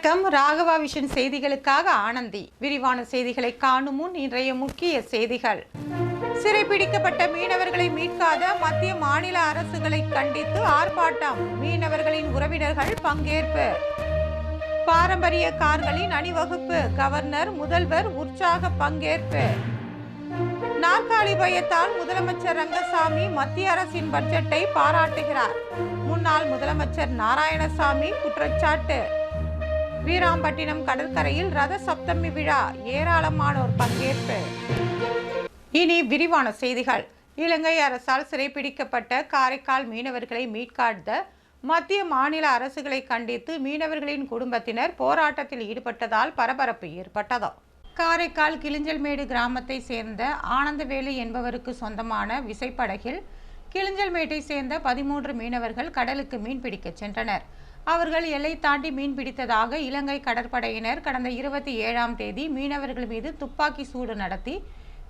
வணக்கம். ராகவா விஷன் செய்திகளுக்காக ஆனந்தி. விரிவான செய்திகளை காணும் முன் இன்றைய முக்கிய செய்திகள். சிறைபிடிக்கப்பட்ட மீனவர்களை மீட்காத மத்திய மாநில அரசுகளை கண்டித்து ஆர்ப்பாட்டம். மீனவர்களின் உறவினர்கள் பங்கேற்பு. பாரம்பரிய கார்களின் அணிவகுப்பு. கவர்னர் முதல்வர் உற்சாக பங்கேற்பு. நாற்காலி பயத்தால் முதலமைச்சர் ரங்கசாமி மத்திய அரசின் பட்ஜெட்டை பாராட்டுகிறார். முன்னாள் முதலமைச்சர் நாராயணசாமி குற்றச்சாட்டு. வீராம்பட்டினம் கடற்கரையில் ரத சப்தமி விழா. ஏராளமானோர் பங்கேற்பு. இனி விரிவான செய்திகள். இலங்கை அரசால் சிறைப்பிடிக்கப்பட்ட காரைக்கால் மீனவர்களை மீட்காத மத்திய மாநில அரசுகளை கண்டித்து மீனவர்களின் குடும்பத்தினர் போராட்டத்தில் ஈடுபட்டதால் பரபரப்பு ஏற்பட்டது. காரைக்கால் கிளிஞ்சல்மேடு கிராமத்தை சேர்ந்த ஆனந்தவேலு என்பவருக்கு சொந்தமான விசைப்படகில் கிளிஞ்சல்மேட்டை சேர்ந்த 13 மீனவர்கள் கடலுக்கு மீன்பிடிக்க சென்றனர். அவர்கள் எல்லை தாண்டி மீன் பிடித்ததாக இலங்கை கடற்படையினர் கடந்த 27ஆம் தேதி மீனவர்கள் மீது துப்பாக்கி சூடு நடத்தி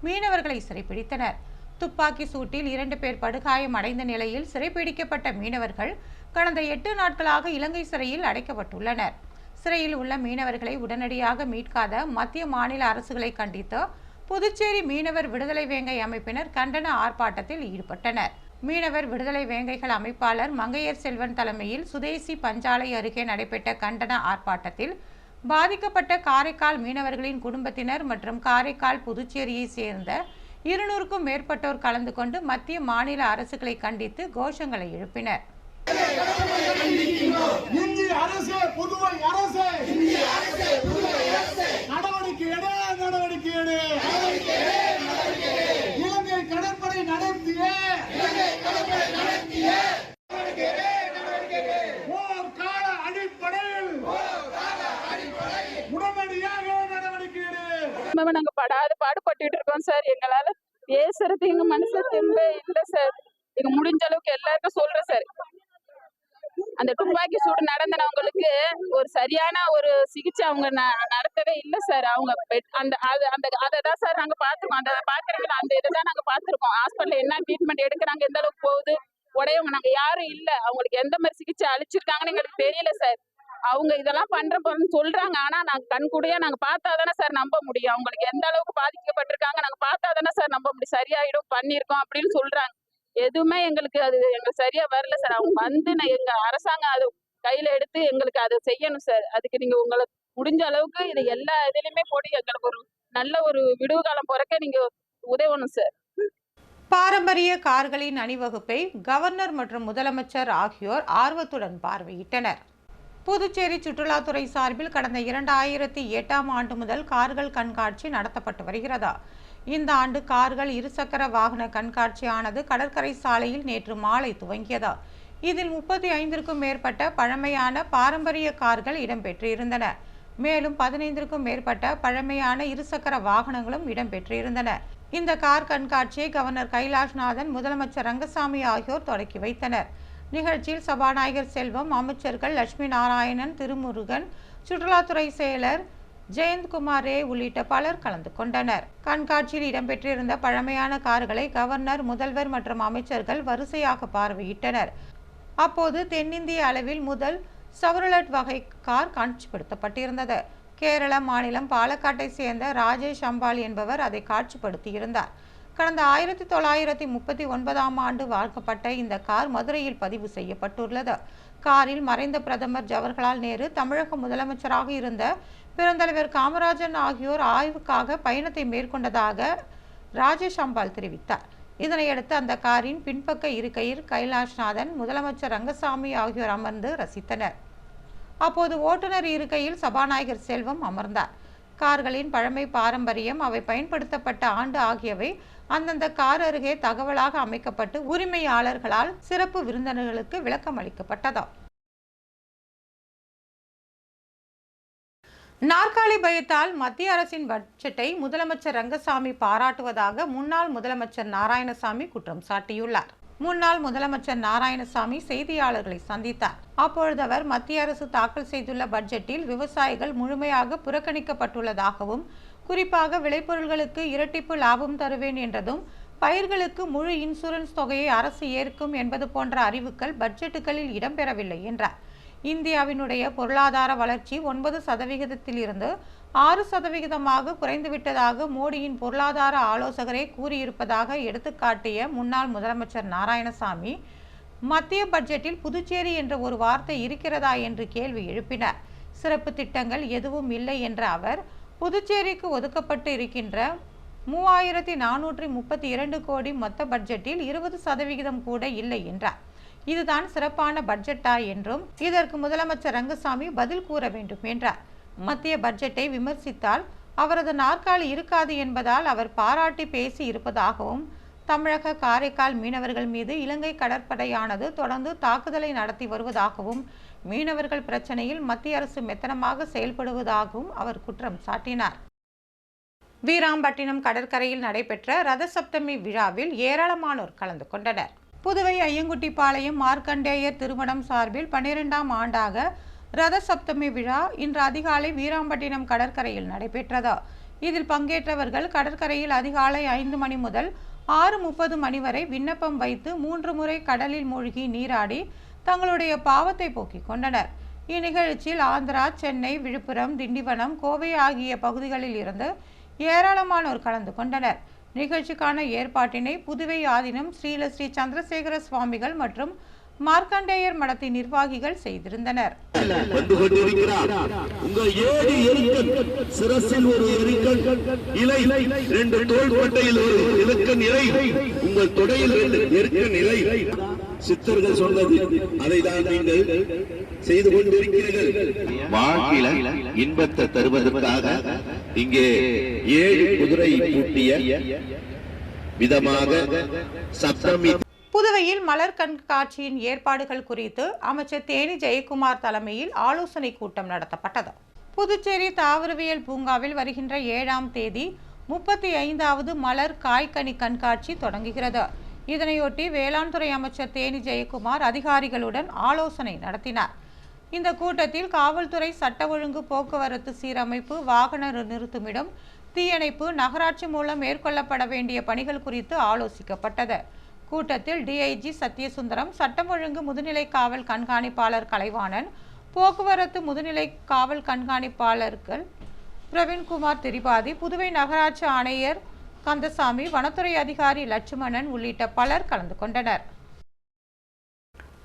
மீனவர்களை சிறைப்பிடித்தனர். துப்பாக்கி சூட்டில் 2 பேர் படுகாயம் அடைந்த நிலையில் சிறைப்பிடிக்கப்பட்ட மீனவர்கள் கடந்த 8 நாட்களாக இலங்கை சிறையில் அடைக்கப்பட்டுள்ளனர். சிறையில் உள்ள மீனவர்களை உடனடியாக மீட்காத மத்திய மாநில அரசுகளை கண்டித்து புதுச்சேரி மீனவர் விடுதலை வேங்கை அமைப்பினர் கண்டன ஆர்ப்பாட்டத்தில் ஈடுபட்டனர். மீனவர் விடுதலை வேங்கைகள் அமைப்பாளர் மங்கையர் செல்வன் தலைமையில் சுதேசி பஞ்சாலை அருகே நடைபெற்ற கண்டன ஆர்ப்பாட்டத்தில் பாதிக்கப்பட்ட காரைக்கால் மீனவர்களின் குடும்பத்தினர் மற்றும் காரைக்கால் புதுச்சேரியை சேர்ந்த 200க்கும் மேற்பட்டோர் கலந்து கொண்டு மத்திய மாநில அரசுகளை கண்டித்து கோஷங்களை எழுப்பினர். நாங்க படாத பாடுபட்டு இருக்கோம் சார். எங்களால பேசுறது எங்க மனசுல தெம்பே இல்ல சார். எங்க முடிஞ்ச அளவுக்கு எல்லாருக்கும் சொல்றேன் சார். அந்த துப்பாக்கி சூடு நடந்தவங்களுக்கு ஒரு சரியான ஒரு சிகிச்சை அவங்க நடத்தவே இல்லை சார். அவங்க அதான் சார் நாங்க பாத்துருக்கோம். அந்த பாக்குறீங்களா, அந்த இதைதான் நாங்க பாத்துருக்கோம். ஹாஸ்பிட்டல்ல என்ன ட்ரீட்மெண்ட் எடுக்கிறாங்க, எந்த அளவுக்கு போகுது, உடையவங்க நாங்க யாரும் இல்ல. அவங்களுக்கு எந்த மாதிரி சிகிச்சை அளிச்சிருக்காங்கன்னு எங்களுக்கு தெரியல சார். அவங்க இதெல்லாம் பண்ற போறன்னு சொல்றாங்க. ஆனா நாங்க கண்கூடியா நாங்க பார்த்தாதானே சார் நம்ப முடியும். அவங்களுக்கு எந்த அளவுக்கு பாதிக்கப்பட்டிருக்காங்க நாங்க பார்த்தாதானே சார் நம்ப முடியும். சரியாயிடும் பண்ணிருக்கோம் அப்படின்னு சொல்றாங்க. எதுவுமே எங்களுக்கு சரியா வரல சார். அவங்க வந்து எங்க அரசாங்கம் அது கையில எடுத்து எங்களுக்கு அதை செய்யணும் சார். அதுக்கு நீங்க உங்களுக்கு முடிஞ்ச அளவுக்கு இது எல்லா இதுலயுமே போட்டு எங்களுக்கு ஒரு நல்ல ஒரு விடுவு காலம் பிறக்க நீங்க உதவணும் சார். பாரம்பரிய கார்களின் அணிவகுப்பை கவர்னர் மற்றும் முதலமைச்சர் ஆகியோர் ஆர்வத்துடன் பார்வையிட்டனர். புதுச்சேரி சுற்றுலாத்துறை சார்பில் கடந்த 2008ஆம் ஆண்டு முதல் கார்கள் கண்காட்சி நடத்தப்பட்டு வருகிறது. இந்த ஆண்டு கார்கள் இருசக்கர வாகன கண்காட்சியானது கடற்கரை சாலையில் நேற்று மாலை துவங்கியது. இதில் 35க்கும் மேற்பட்ட பழமையான பாரம்பரிய கார்கள் இடம்பெற்றிருந்தன. மேலும் 15க்கும் மேற்பட்ட பழமையான இருசக்கர வாகனங்களும் இடம்பெற்றிருந்தன. இந்த கார் கண்காட்சியை கவர்னர் கைலாஷ்நாதன், முதலமைச்சர் ரங்கசாமி ஆகியோர் தொடக்கி வைத்தனர். நிகழ்ச்சியில் சபாநாயகர் செல்வம், அமைச்சர்கள் லட்சுமி நாராயணன், திருமுருகன், சுற்றுலாத்துறை செயலர் ஜெயந்த்குமார் ரே உள்ளிட்ட பலர் கலந்து கொண்டனர். கண்காட்சியில் இடம்பெற்றிருந்த பழமையான கார்களை கவர்னர், முதல்வர் மற்றும் அமைச்சர்கள் வரிசையாக பார்வையிட்டனர். அப்போது தென்னிந்திய அளவில் முதல் சவர்லட் வகை கார் காட்சிப்படுத்தப்பட்டிருந்தது. கேரள மாநிலம் பாலக்காட்டை சேர்ந்த ராஜேஷ் அம்பாள் என்பவர் அதை காட்சிப்படுத்தியிருந்தார். கடந்த 1939ஆம் ஆண்டு வாங்கப்பட்ட இந்த கார் மதுரையில் பதிவு செய்யப்பட்டுள்ளது. காரில் மறைந்த பிரதமர் ஜவஹர்லால் நேரு, தமிழக முதலமைச்சராக இருந்த பெருந்தலைவர் காமராஜன் ஆகியோர் ஆய்வுக்காக பயணத்தை மேற்கொண்டதாக ராஜேஷ் அம்பாள் தெரிவித்தார். இதனையடுத்து அந்த காரின் பின்பக்க இருக்கையில் கைலாஷ்நாதன், முதலமைச்சர் ரங்கசாமி ஆகியோர் அமர்ந்து ரசித்தனர். அப்போது ஓட்டுநர் இருக்கையில் சபாநாயகர் செல்வம் அமர்ந்தார். கார்களின் பழமை, பாரம்பரியம், அவை பயன்படுத்தப்பட்ட ஆண்டு ஆகியவை அந்தந்த கார் அருகே தகவலாக அமைக்கப்பட்டு உரிமையாளர்களால் சிறப்பு விருந்தினர்களுக்கு விளக்கம் அளிக்கப்பட்டது. நாற்காலி பயத்தால் மத்திய அரசின் பட்ஜெட்டை முதலமைச்சர் ரங்கசாமி பாராட்டுவதாக முன்னாள் முதலமைச்சர் நாராயணசாமி குற்றம் சாட்டியுள்ளார். முன்னாள் முதலமைச்சர் நாராயணசாமி செய்தியாளர்களை சந்தித்தார். அப்பொழுது அவர் மத்திய அரசு தாக்கல் செய்துள்ள பட்ஜெட்டில் விவசாயிகள் முழுமையாக புறக்கணிக்கப்பட்டுள்ளதாகவும், குறிப்பாக விளைபொருள்களுக்கு இரட்டிப்பு லாபம் தருவேன் என்றதும், பயிர்களுக்கு முழு இன்சூரன்ஸ் தொகையை அரசு ஏற்கும் என்பது போன்ற அறிவிப்புகள் பட்ஜெட்டுகளில் இடம்பெறவில்லை என்றார். இந்தியாவினுடைய பொருளாதார வளர்ச்சி 9% இருந்து 6% குறைந்துவிட்டதாக மோடியின் பொருளாதார ஆலோசகரே கூறியிருப்பதாக எடுத்துக்காட்டிய முன்னாள் முதலமைச்சர் நாராயணசாமி, மத்திய பட்ஜெட்டில் புதுச்சேரி என்ற ஒரு வார்த்தை இருக்கிறதா என்று கேள்வி எழுப்பினார். சிறப்பு திட்டங்கள் எதுவும் இல்லை என்ற அவர், புதுச்சேரிக்கு ஒதுக்கப்பட்டு இருக்கின்ற 3432 கோடி மொத்த பட்ஜெட்டில் 20% கூட இல்லை என்றார். இதுதான் சிறப்பான பட்ஜெட்டா என்றும் இதற்கு முதலமைச்சர் ரங்கசாமி பதில் கூற வேண்டும் என்றார். மத்திய பட்ஜெட்டை விமர்சித்தால் அவரது நாற்காலி இருக்காது என்பதால் அவர் பாராட்டி பேசி இருப்பதாகவும், தமிழக காரைக்கால் மீனவர்கள் மீது இலங்கை கடற்படையானது தொடர்ந்து தாக்குதலை நடத்தி வருவதாகவும், மீனவர்கள் பிரச்சனையில் மத்திய அரசு மெத்தனமாக செயல்படுவதாகவும் அவர் குற்றம் சாட்டினார். வீராம்பட்டினம் கடற்கரையில் நடைபெற்ற ரத சப்தமி விழாவில் ஏராளமானோர் கலந்து கொண்டனர். புதுவை ஐயங்குட்டிப்பாளையம் மார்க்கண்டேயர் திருமணம் சார்பில் 12ஆம் ஆண்டாக ரத சப்தமி விழா இன்று அதிகாலை வீராம்பட்டினம் கடற்கரையில் நடைபெற்றது. இதில் பங்கேற்றவர்கள் கடற்கரையில் அதிகாலை 5 மணி முதல் 6:30 மணி வரை விண்ணப்பம் வைத்து 3 முறை கடலில் மூழ்கி நீராடி தங்களுடைய பாவத்தை போக்கிக் கொண்டனர். இந்நிகழ்ச்சியில் ஆந்திரா, சென்னை, விழுப்புரம், திண்டிவனம், கோவை ஆகிய பகுதிகளில் இருந்து ஏராளமானோர் கலந்து கொண்டனர். நிகழ்ச்சிக்கான ஏற்பாட்டினை புதுவை ஆதீனம் ஸ்ரீ சந்திரசேகர சுவாமிகள் மற்றும் மார்க்கண்டேயர் மடத்தின் நிர்வாகிகள் செய்திருந்தனர். சித்தர்கள் சொன்னது அதைதான் நீங்கள் செய்து கொண்டிருக்கிறீர்கள். வாழ்க்கையில இன்பத்தை தருவதற்காக இங்கே 7 குதிரை பூட்டிய விதமாக சப்தமி. புதுவையில் மலர் கண்காட்சியின் ஏற்பாடுகள் குறித்து அமைச்சர் தேனி ஜெயக்குமார் தலைமையில் ஆலோசனை கூட்டம் நடத்தப்பட்டது. புதுச்சேரி தாவரவியல் பூங்காவில் வருகின்ற 7ஆம் தேதி 35வது மலர் காய்கனி கண்காட்சி தொடங்குகிறது. இதனையொட்டி வேளாண் துறை அமைச்சர் தேனி ஜெயக்குமார் அதிகாரிகளுடன் ஆலோசனை நடத்தினார். இந்த கூட்டத்தில் காவல்துறை, சட்ட ஒழுங்கு, போக்குவரத்து சீரமைப்பு, வாகன நிறுத்துமிடம், தீயணைப்பு, நகராட்சி மூலம் மேற்கொள்ளப்பட வேண்டிய பணிகள் குறித்து ஆலோசிக்கப்பட்டது. கூட்டத்தில் டிஐஜி சத்யசுந்தரம், சட்டம் ஒழுங்கு முதுநிலை காவல் கண்காணிப்பாளர் கலைவாணன், போக்குவரத்து முதுநிலை காவல் கண்காணிப்பாளர்கள் பிரவீன்குமார் திரிபாதி, புதுவை நகராட்சி ஆணையர் கந்தசாமி, வனத்துறை அதிகாரி லட்சுமணன் உள்ளிட்ட பலர் கலந்து கொண்டனர்.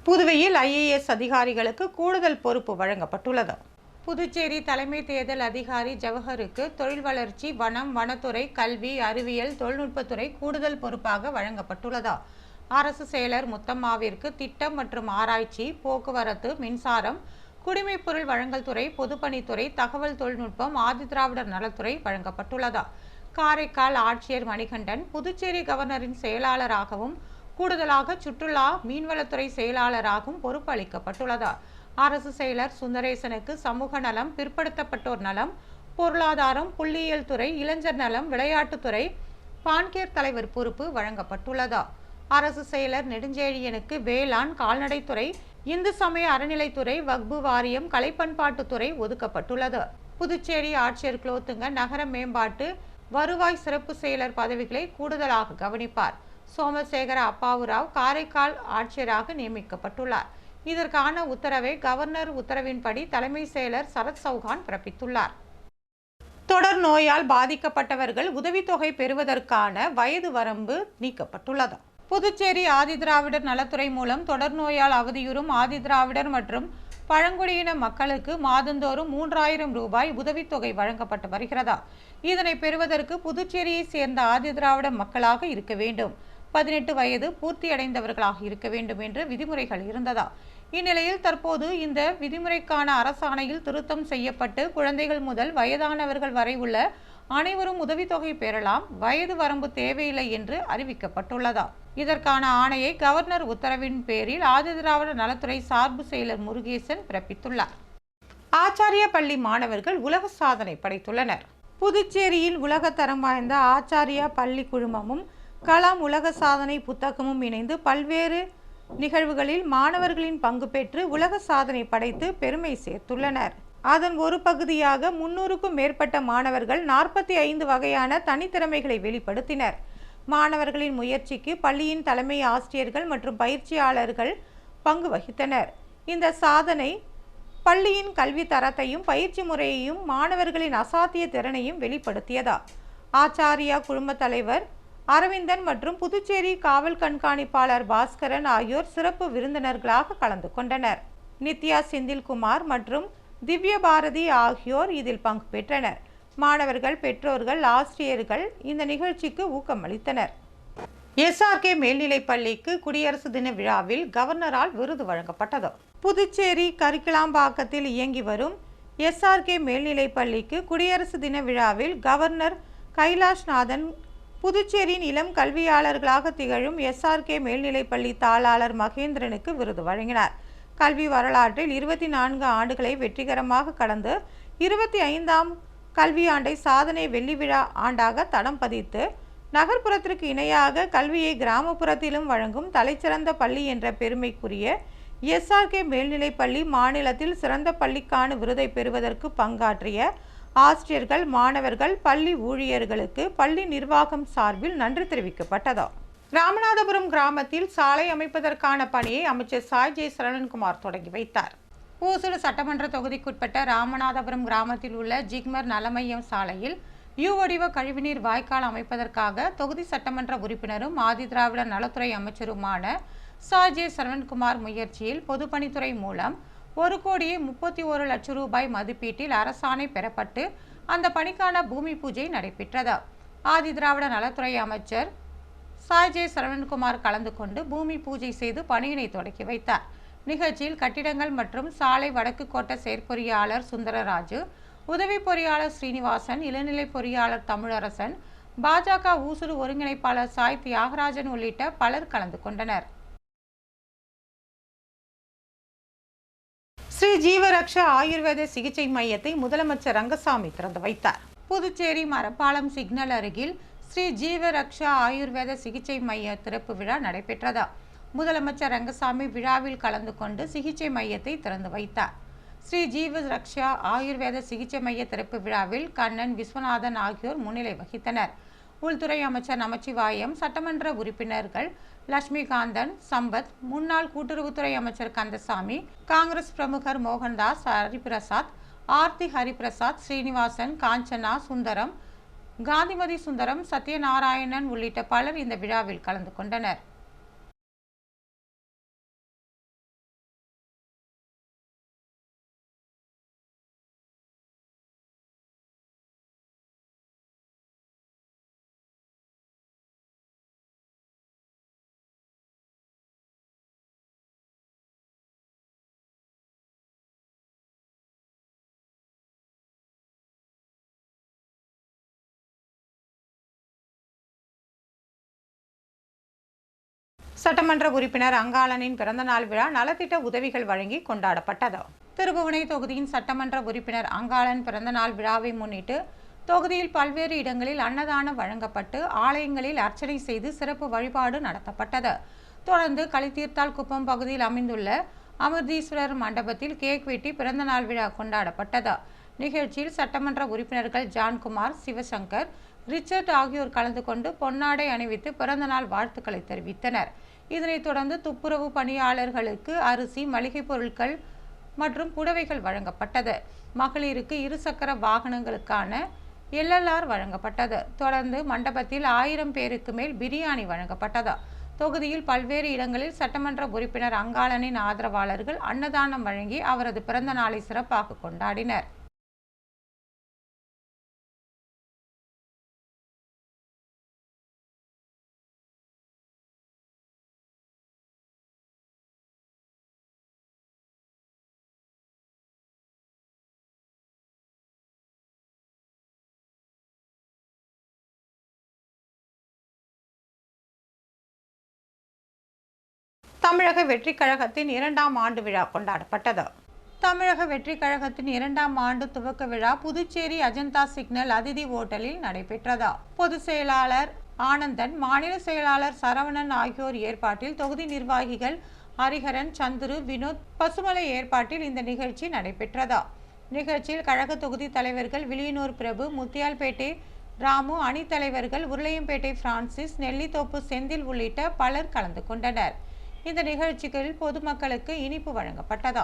புதுவையில் IAS அதிகாரிகளுக்கு கூடுதல் பொறுப்பு வழங்கப்பட்டுள்ளது. புதுச்சேரி தலைமை தேர்தல் அதிகாரி ஜவஹருக்கு தொழில் வளர்ச்சி, வனம், வனத்துறை, கல்வி, அறிவியல், தொழில்நுட்பத்துறை கூடுதல் பொறுப்பாக வழங்கப்பட்டுள்ளது. அரசு செயலர் முத்தம்மாவிற்கு திட்டம் மற்றும் ஆராய்ச்சி, போக்குவரத்து, மின்சாரம், குடிமைப்பொருள் வழங்கல் துறை, பொதுப்பணித்துறை, தகவல் தொழில்நுட்பம், ஆதிதிராவிடர் நலத்துறை வழங்கப்பட்டுள்ளது. காரைக்கால் ஆட்சியர் மணிகண்டன் புதுச்சேரி கவர்னரின் செயலாளராகவும், கூடுதலாக சுற்றுலா, மீன்வளத்துறை செயலாளராகவும் பொறுப்பு அளிக்கப்பட்டுள்ளது. அரசு செயலர் சுந்தரேசனுக்கு சமூக நலம், பிற்படுத்தப்பட்டோர் நலம், பொருளாதாரம், புள்ளியியல் துறை, இளைஞர் நலம், விளையாட்டுத்துறை, பான்கேர் தலைவர் பொறுப்பு வழங்கப்பட்டுள்ளது. அரசு செயலர் நெடுஞ்செழியனுக்கு வேளாண், கால்நடைத்துறை, இந்து சமய அறநிலைத்துறை, வக்பு வாரியம், கலைப்பண்பாட்டுத்துறை ஒதுக்கப்பட்டுள்ளது. புதுச்சேரி ஆட்சியர் குலோத்துங்க நகர மேம்பாட்டு, வருவாய் சிறப்பு செயலர் பதவிகளை கூடுதலாக கவனிப்பார். சோமசேகர அப்பாவுராவ் காரைக்கால் ஆட்சியராக நியமிக்கப்பட்டுள்ளார். இதற்கான உத்தரவை கவர்னர் உத்தரவின்படி தலைமை செயலர் சரத் சௌகான் பிறப்பித்துள்ளார். தொடர் நோயால் பாதிக்கப்பட்டவர்கள் உதவித்தொகை பெறுவதற்கான வயது வரம்பு நீக்கப்பட்டுள்ளது. புதுச்சேரி ஆதிதிராவிடர் நலத்துறை மூலம் தொடர் நோயால் அவதியுறும் ஆதிதிராவிடர் மற்றும் பழங்குடியின மக்களுக்கு மாதந்தோறும் 3000 ரூபாய் உதவித்தொகை வழங்கப்பட்டு வருகிறதா. இதனை பெறுவதற்கு புதுச்சேரியை சேர்ந்த ஆதிதிராவிட மக்களாக இருக்க வேண்டும், 18 வயது பூர்த்தியடைந்தவர்களாக இருக்க வேண்டும் என்று விதிமுறைகள் இருந்ததா. இந்நிலையில் தற்போது இந்த விதிமுறைக்கான அரசாணையில் திருத்தம் செய்யப்பட்டு குழந்தைகள் முதல் வயதானவர்கள் வரை உள்ள அனைவரும் உதவித்தொகை பெறலாம், வயது வரம்பு தேவையில்லை என்று அறிவிக்கப்பட்டுள்ளதா. இதற்கான ஆணையை கவர்னர் உத்தரவின் பேரில் ஆதிதிராவிட நலத்துறை சார்பு செயலர் முருகேசன் பிறப்பித்துள்ளார். ஆச்சாரிய பள்ளி மாணவர்கள் உலக சாதனை படைத்துள்ளனர். புதுச்சேரியில் உலகத்தரம் வாய்ந்த ஆச்சாரியா பள்ளி குழுமமும் கலாம் உலக சாதனை புத்தகமும் இணைந்து பல்வேறு நிகழ்வுகளில் மாணவர்களின் பங்கு பெற்று உலக சாதனை படைத்து பெருமை சேர்த்துள்ளனர். அதன் ஒரு பகுதியாக 300க்கும் மேற்பட்ட மாணவர்கள் 45 வகையான தனித்திறமைகளை வெளிப்படுத்தினர். மாணவர்களின் முயற்சிக்கு பள்ளியின் தலைமை ஆசிரியர்கள் மற்றும் பயிற்சியாளர்கள் பங்கு வகித்தனர். இந்த சாதனை பள்ளியின் கல்வி தரத்தையும் பயிற்சி முறையையும் மாணவர்களின் அசாத்திய திறனையும் வெளிப்படுத்தியதா. ஆச்சாரியா குழும தலைவர் அரவிந்தன் மற்றும் புதுச்சேரி காவல் கண்காணிப்பாளர் பாஸ்கரன் ஆகியோர் சிறப்பு விருந்தினர்களாக கலந்து கொண்டனர். நித்யா செந்தில்குமார் மற்றும் திவ்ய பாரதி ஆகியோர் இதில் பங்கு பெற்றனர். மாணவர்கள், பெற்றோர்கள், ஆசிரியர்கள் இந்த நிகழ்ச்சிக்கு ஊக்கமளித்தனர். எஸ்ஆர்கே மேல்நிலைப் பள்ளிக்கு குடியரசு தின விழாவில் கவர்னரால் விருது வழங்கப்பட்டது. புதுச்சேரி கரிக்கலாம்பாக்கத்தில் இயங்கி வரும் எஸ்ஆர்கே மேல்நிலைப் பள்ளிக்கு குடியரசு தின விழாவில் கவர்னர் கைலாஷ்நாதன், புதுச்சேரியின் இளம் கல்வியாளர்களாக திகழும் எஸ்ஆர்கே மேல்நிலைப் பள்ளி தாளாளர் மகேந்திரனுக்கு விருது வழங்கினார். கல்வி வரலாற்றில் 24 ஆண்டுகளை வெற்றிகரமாக கடந்து 25ஆம் கல்வியாண்டை சாதனை வெள்ளி விழா ஆண்டாக தடம் பதித்து நகர்ப்புறத்திற்கு இணையாக கல்வியை கிராமப்புறத்திலும் வழங்கும் தலைச்சிறந்த பள்ளி என்ற பெருமைக்குரிய எஸ்ஆர்கே மேல்நிலைப் பள்ளி மாநிலத்தில் சிறந்த பள்ளிக்கான விருதை பெறுவதற்கு பங்காற்றிய ஆசிரியர்கள், மாணவர்கள், பள்ளி ஊழியர்களுக்கு பள்ளி நிர்வாகம் சார்பில் நன்றி தெரிவிக்கப்பட்டது. ராமநாதபுரம் கிராமத்தில் சாலை அமைப்பதற்கான பணியை அமைச்சர் சாய் ஜே சரவணன்குமார் தொடங்கி வைத்தார். ஓசூர் சட்டமன்ற தொகுதிக்குட்பட்ட ராமநாதபுரம் கிராமத்தில் உள்ள ஜிக்மர் நலமையம் சாலையில் யூ வடிவ கழிவுநீர் வாய்க்கால் அமைப்பதற்காக தொகுதி சட்டமன்ற உறுப்பினரும் ஆதிதிராவிட நலத்துறை அமைச்சருமான சாய் ஜே சரவணன்குமார் முயற்சியில் பொதுப்பணித்துறை மூலம் 1,31,00,000 ரூபாய் மதிப்பீட்டில் அரசாணை பெறப்பட்டு அந்த பணிக்கான பூமி பூஜை நடைபெற்றது. ஆதிதிராவிட நலத்துறை அமைச்சர் சாய் ஜே சரவணன்குமார் கலந்து கொண்டு பூமி பூஜை செய்து பணியினை தொடக்கி வைத்தார். நிகழ்ச்சியில் கட்டிடங்கள் மற்றும் சாலை வடக்கு கோட்ட செயற்பொறியாளர் சுந்தரராஜு, உதவி பொறியாளர் ஸ்ரீனிவாசன், இளநிலை பொறியாளர் தமிழரசன், பாஜக ஊசுடு ஒருங்கிணைப்பாளர் சாய் தியாகராஜன் உள்ளிட்ட பலர் கலந்து கொண்டனர். ஸ்ரீ ஜீவரக்ஷா ஆயுர்வேத சிகிச்சை மையத்தை முதலமைச்சர் ரங்கசாமி திறந்து வைத்தார். புதுச்சேரி மரப்பாலம் சிக்னல் அருகில் ஸ்ரீ ஜீவரக்ஷா ஆயுர்வேத சிகிச்சை மைய திறப்பு விழா நடைபெற்றது. முதலமைச்சர் ரங்கசாமி விழாவில் கலந்து கொண்டு சிகிச்சை மையத்தை திறந்து வைத்தார். ஸ்ரீ ஜீவரக்ஷா ஆயுர்வேத சிகிச்சை மைய திறப்பு விழாவில் கண்ணன், விஸ்வநாதன் ஆகியோர் முன்னிலை வகித்தனர். உள்துறை அமைச்சர் நமச்சிவாயம், சட்டமன்ற உறுப்பினர்கள் லட்சுமிகாந்தன், சம்பத், முன்னாள் கூட்டுறவுத்துறை அமைச்சர் கந்தசாமி, காங்கிரஸ் பிரமுகர் மோகன்தாஸ், ஹரிபிரசாத், ஆர்த்தி ஹரிபிரசாத், ஸ்ரீனிவாசன், காஞ்சனா சுந்தரம், காந்திமதி சுந்தரம், சத்யநாராயணன் உள்ளிட்ட பலர் இந்த விழாவில் கலந்து கொண்டனர். சட்டமன்ற உறுப்பினர் அங்காளனின் பிறந்தநாள் விழா நலத்திட்ட உதவிகள் வழங்கி கொண்டாடப்பட்டது. திருபுவனை தொகுதியின் சட்டமன்ற உறுப்பினர் அங்காளன் பிறந்தநாள் விழாவை முன்னிட்டு தொகுதியில் பல்வேறு இடங்களில் அன்னதானம் வழங்கப்பட்டு ஆலயங்களில் அர்ச்சனை செய்து சிறப்பு வழிபாடு நடத்தப்பட்டது. தொடர்ந்து களித்தீர்த்தால் குப்பம் பகுதியில் அமைந்துள்ள அமிர்தீஸ்வரர் மண்டபத்தில் கேக் வெட்டி பிறந்தநாள் விழா கொண்டாடப்பட்டது. நிகழ்ச்சியில் சட்டமன்ற உறுப்பினர்கள் ஜான்குமார், சிவசங்கர், ரிச்சர்ட் ஆகியோர் கலந்து கொண்டு பொன்னாடை அணிவித்து பிறந்தநாள் வாழ்த்துக்களை தெரிவித்தனர். இதனைத் தொடர்ந்து துப்புரவு பணியாளர்களுக்கு அரிசி, மளிகை பொருட்கள் மற்றும் புடவைகள் வழங்கப்பட்டது. மகளிருக்கு இருசக்கர வாகனங்களுக்கான LLR வழங்கப்பட்டது. தொடர்ந்து மண்டபத்தில் 1000 பேருக்கு மேல் பிரியாணி வழங்கப்பட்டது. தொகுதியில் பல்வேறு இடங்களில் சட்டமன்ற உறுப்பினர் அங்காளனின் ஆதரவாளர்கள் அன்னதானம் வழங்கி அவரது பிறந்த நாளை சிறப்பாக கொண்டாடினர். தமிழக வெற்றி கழகத்தின் 2ஆம் ஆண்டு விழா கொண்டாடப்பட்டது. தமிழக வெற்றி கழகத்தின் 2ஆம் ஆண்டு துவக்க விழா புதுச்சேரி அஜந்தா சிக்னல் அதிதி ஓட்டலில் நடைபெற்றது. பொதுச் செயலாளர் ஆனந்தன், மாநில செயலாளர் சரவணன் ஆகியோர் ஏற்பாட்டில் தொகுதி நிர்வாகிகள் ஹரிஹரன், சந்துரு, வினோத், பசுமலை ஏற்பாட்டில் இந்த நிகழ்ச்சி நடைபெற்றது. நிகழ்ச்சியில் கழக தொகுதி தலைவர்கள் வில்லியனூர் பிரபு, முத்தியால்பேட்டை ராமு, அணித் தலைவர்கள் உருளையம்பேட்டை பிரான்சிஸ், நெல்லித்தோப்பு செந்தில் உள்ளிட்ட பலர் கலந்து கொண்டனர். இந்த நிகழ்ச்சிகளில் பொதுமக்களுக்கு இனிப்பு வழங்கப்பட்டது.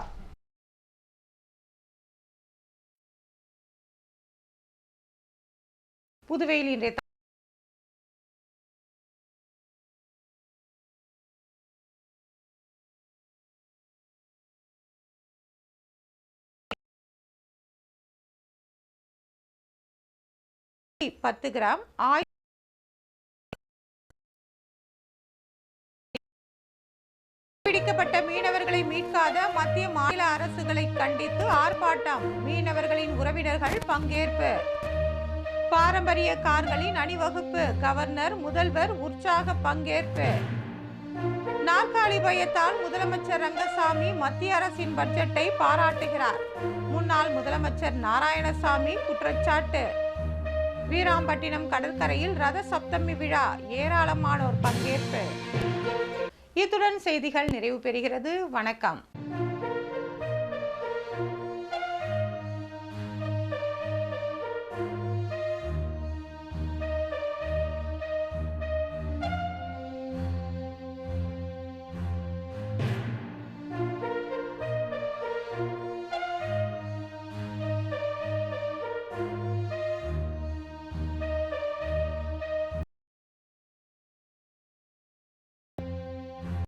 புதுவையில் இன்றைய பத்து கிராம் பிடிக்கப்பட்ட மீனவர்களை மீட்காத மத்திய மாநில அரசுகளை கண்டித்து ஆர்ப்பாட்டம். மீனவர்களின் உறவினர்கள் பங்கேற்பு. பாரம்பரிய கார்களின் அணிவகுப்பு. கவர்னர் முதல்வர் உற்சாக பங்கேற்பு. நாற்காலி பயத்தால் முதலமைச்சர் ரங்கசாமி மத்திய அரசின் பட்ஜெட்டை பாராட்டுகிறார். முன்னாள் முதலமைச்சர் நாராயணசாமி குற்றச்சாட்டு. வீராம்பட்டினம் கடற்கரையில் ரத சப்தமி விழா. ஏராளமானோர் பங்கேற்பு. இத்துடன் செய்திகள் நிறைவு பெறுகிறது. வணக்கம்.